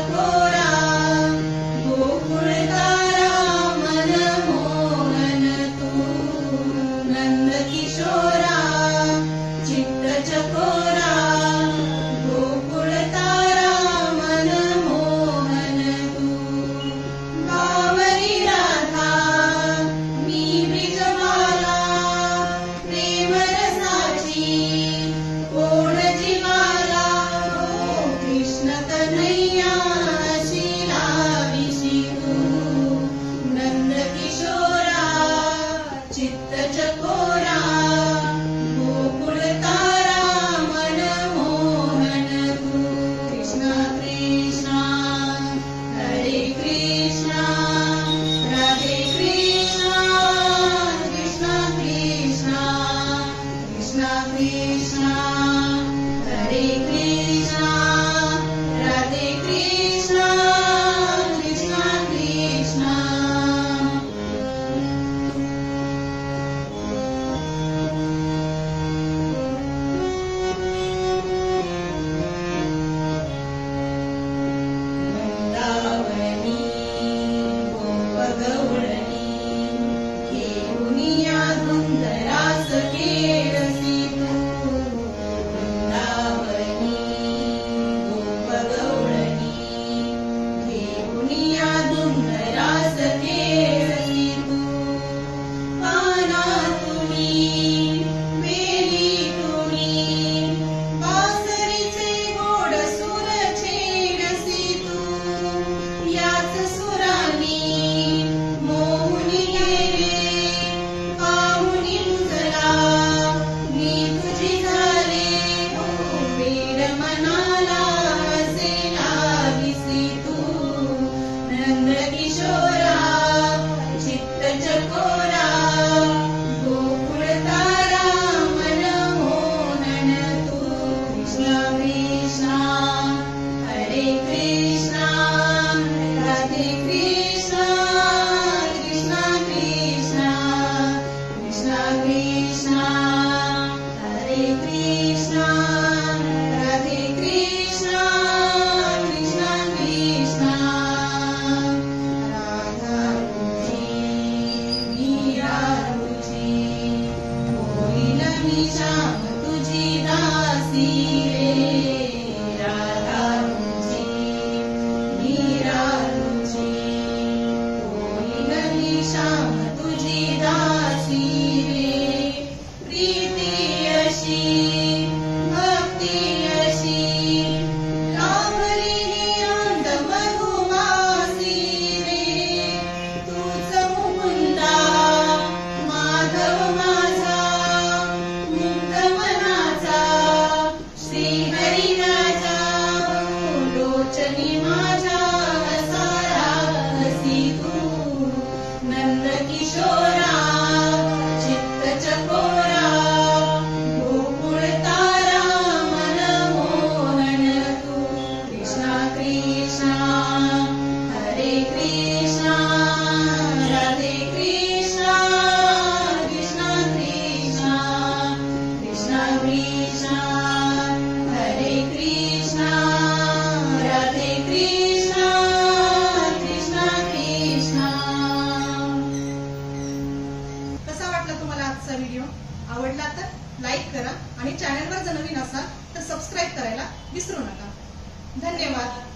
चकोरा गोकुळतारा मनमोहन तू नंद किशोरा चित्त चकोरा गोकुळतारा मनमोहन तू बावरी राधा मी ब्रिजमाला प्रेम रसाची कोण जीवाला ओ कृष्ण कन्हैया शिला विशितू नंद किशोरा चित्त चकोरा गोकुळतारा मनमोहन तू कृष्ण कृष्ण हरे कृष्ण राधे कृष्ण कृष्ण कृष्ण कृष्ण कृष्ण हरे कृष्ण राधे कृष्ण कृष्ण कृष्ण वृंदावनी गोपगौळणी घेऊनिया धुंदरास खेळसी तू वृंदावनी गोपगौळणी घेऊनिया धुंदरास खेळसी तू पानातुनी वेली तुनी बासरीचे गोड सूर छेडसी तू याच सुरानी मोहुनी गेले पाहुनी मुजरा मी तुझी झाले हो वेड मनाला असे लाविसी तू नंद किशोरा चित्त चकोरा गोकुळतारा मनमोहन तू कृष्ण कृष्ण हरे कृष्ण राधे कृष्ण कृष्ण कृष्ण कृष्ण कृष्ण हरे कृष्ण राधे कृष्ण कृष्ण कृष्ण राधा तुझी मीरा तुझी होईल मी श्याम तुझी दासी रे राधा तुझी मीरा तुझी होईल मी श्याम तुझी दासी रे प्रीती अशी भक्ती अशी लाभली अंध मधुमासी रे तूच मुकुंदा माधव माझा मुक्त मनाचा श्रीहरी राजा लोचनी माझ्या सारा हसी तू नंद किशोरा चित्त चकोरा गोकुळतारा मनमोहन तू कृष्ण कृष्ण हरे कृष्ण राधे कृष्ण कृष्ण कृष्ण कृष्ण कृष्ण हरे कृष्ण राधे कृष्ण कृष्ण कृष्ण कसा वाटला तुम्हाला आजचा व्हिडिओ आवडला तर लाईक करा आणि चॅनलवर जर नवीन असाल तर सबस्क्राईब करायला विसरू नका धन्यवाद